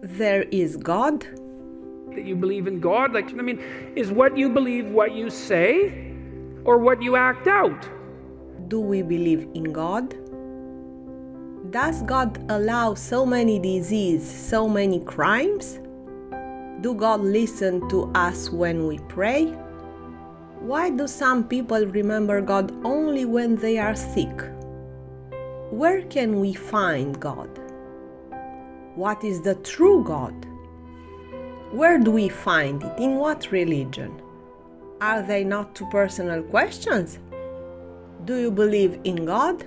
there is God? That you believe in God? Is what you believe what you say or what you act out? Do we believe in God? Does God allow so many diseases, so many crimes? Do God listen to us when we pray? Why do some people remember God only when they are sick? Where can we find God? What is the true God? Where do we find it? In what religion? Are they not two personal questions? Do you believe in God?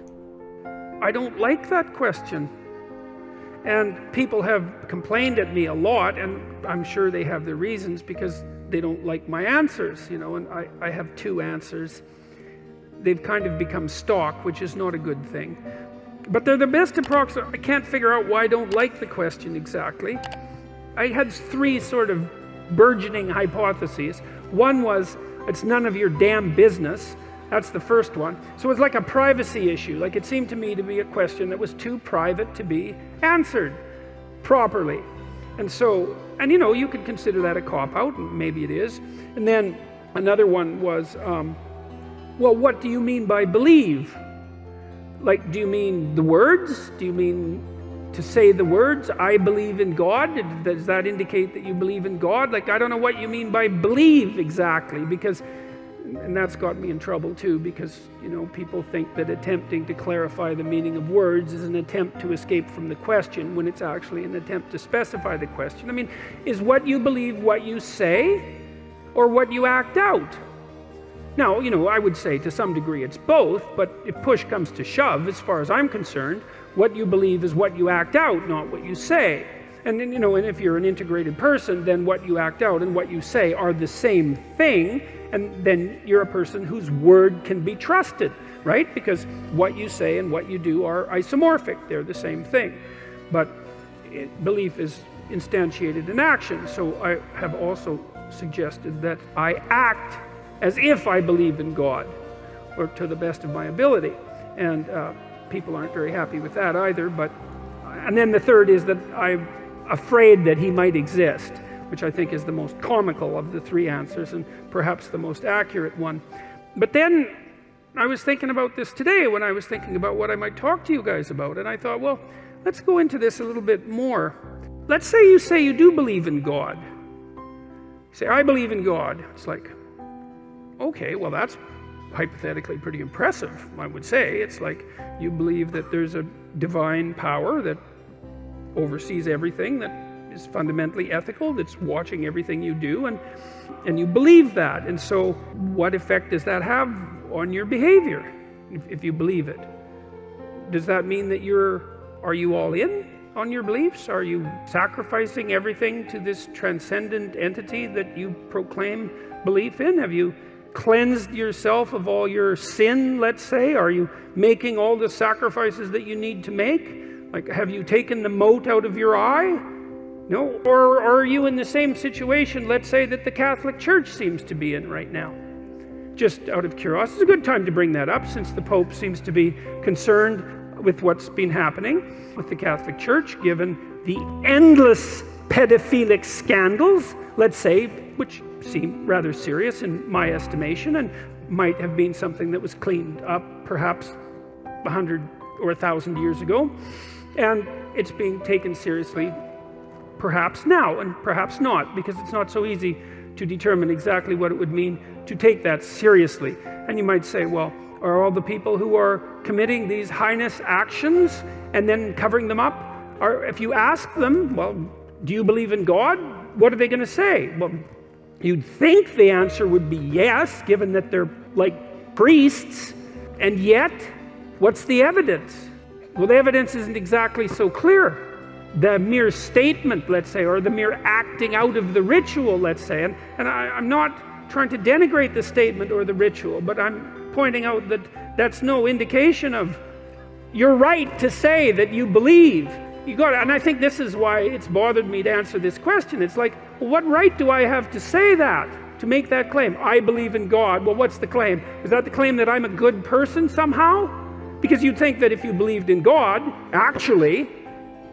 I don't like that question. And people have complained at me a lot, and I'm sure they have their reasons because they don't like my answers, and I have two answers. They've kind of become stock, which is not a good thing. But they're the best approximate. I can't figure out why I don't like the question exactly. I had three sort of burgeoning hypotheses. One was, it's none of your damn business. That's the first one. So it's like a privacy issue. Like it seemed to me to be a question that was too private to be answered properly. And so, you could consider that a cop-out, and maybe it is. And then another one was, well, what do you mean by believe? Like, do you mean the words? Do you mean to say the words, I believe in God? Does that indicate that you believe in God? Like, I don't know what you mean by believe exactly, because, and that's got me in trouble too, because, people think that attempting to clarify the meaning of words is an attempt to escape from the question when it's actually an attempt to specify the question. Is what you believe what you say or what you act out? Now, I would say to some degree it's both, but if push comes to shove, as far as I'm concerned, what you believe is what you act out, not what you say. And then, and if you're an integrated person, then what you act out and what you say are the same thing, and then you're a person whose word can be trusted, right? Because what you say and what you do are isomorphic, they're the same thing. But belief is instantiated in action, so I have also suggested that I act as if I believe in God, or to the best of my ability. And people aren't very happy with that either. And then the third is that I'm afraid that he might exist, which I think is the most comical of the three answers and perhaps the most accurate one. But then I was thinking about this today when I was thinking about what I might talk to you guys about. And I thought, well, let's go into this a little bit more. Let's say you do believe in God. You say, I believe in God. It's like, okay, well, that's hypothetically pretty impressive, I would say. It's like you believe that there's a divine power that oversees everything, that is fundamentally ethical, that's watching everything you do, and you believe that. And so what effect does that have on your behavior if you believe it? Does that mean that are you all in on your beliefs? Are you sacrificing everything to this transcendent entity that you proclaim belief in? Have you cleansed yourself of all your sin, let's say? Are you making all the sacrifices that you need to make? Like, have you taken the mote out of your eye? No? Or are you in the same situation, let's say, that the Catholic Church seems to be in right now? Just out of curiosity, it's a good time to bring that up, since the Pope seems to be concerned with what's been happening with the Catholic Church, given the endless pedophilic scandals, let's say, which seem rather serious in my estimation, and might have been something that was cleaned up perhaps 100 or 1,000 years ago. And it's being taken seriously perhaps now, and perhaps not, because it's not so easy to determine exactly what it would mean to take that seriously. And you might say, well, are all the people who are committing these heinous actions and then covering them up, if you ask them, well, do you believe in God? What are they going to say? Well, you'd think the answer would be yes, given that they're like priests. And yet, what's the evidence? Well, the evidence isn't exactly so clear. The mere statement, let's say, or the mere acting out of the ritual, let's say, and I'm not trying to denigrate the statement or the ritual, but I'm pointing out that that's no indication of you're right to say that you believe. You got it. And I think this is why it's bothered me to answer this question. It's like, well, what right do I have to say that, to make that claim? I believe in God. Well, what's the claim? Is that the claim that I'm a good person somehow? Because you'd think that if you believed in God, actually,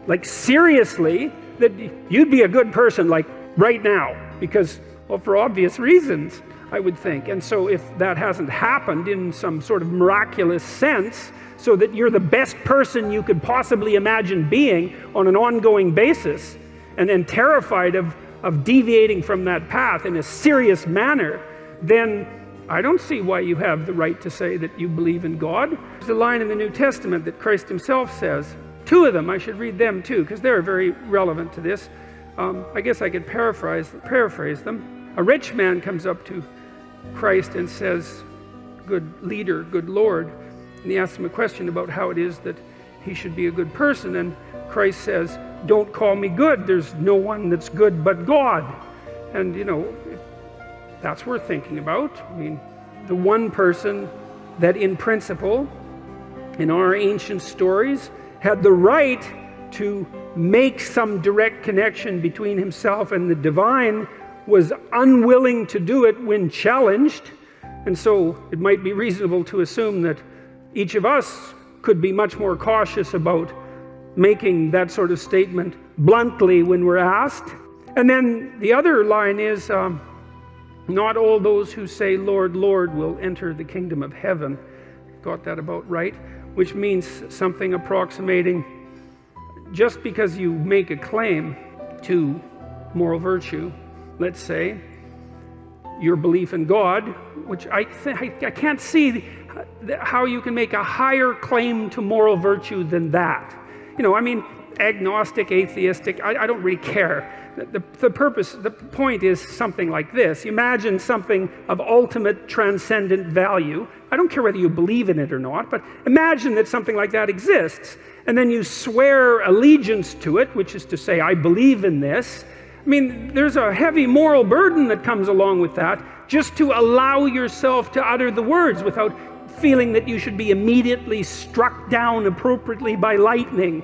like seriously, that you'd be a good person like right now, because, well, for obvious reasons, I would think. And so if that hasn't happened in some sort of miraculous sense, so that you're the best person you could possibly imagine being on an ongoing basis, and then terrified of deviating from that path in a serious manner, then I don't see why you have the right to say that you believe in God. There's a line in the New Testament that Christ himself says. Two of them, I should read them too, because they're very relevant to this. I guess I could paraphrase them. A rich man comes up to Christ and says, "Good leader, good Lord." And he asks him a question about how it is that he should be a good person. And Christ says, "Don't call me good. There's no one that's good but God." And, you know, that's worth thinking about. I mean, the one person that in principle, in our ancient stories, had the right to make some direct connection between himself and the divine was unwilling to do it when challenged. And so it might be reasonable to assume that each of us could be much more cautious about making that sort of statement bluntly when we're asked. And then the other line is, not all those who say, "Lord, Lord," will enter the kingdom of heaven. Got that about right? Which means something approximating, just because you make a claim to moral virtue, let's say, your belief in God, which I can't see how you can make a higher claim to moral virtue than that. You know, I mean, agnostic, atheistic, I don't really care. The point is something like this. Imagine something of ultimate transcendent value. I don't care whether you believe in it or not, but imagine that something like that exists. And then you swear allegiance to it, which is to say, I believe in this. I mean, there's a heavy moral burden that comes along with that, just to allow yourself to utter the words without feeling that you should be immediately struck down appropriately by lightning.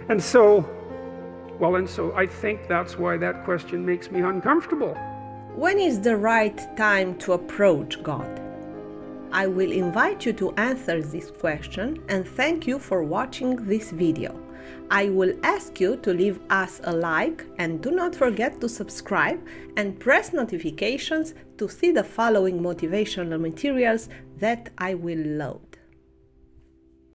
And so I think that's why that question makes me uncomfortable. When is the right time to approach God? I will invite you to answer this question, and thank you for watching this video. I will ask you to leave us a like, and do not forget to subscribe and press notifications to see the following motivational materials that I will load.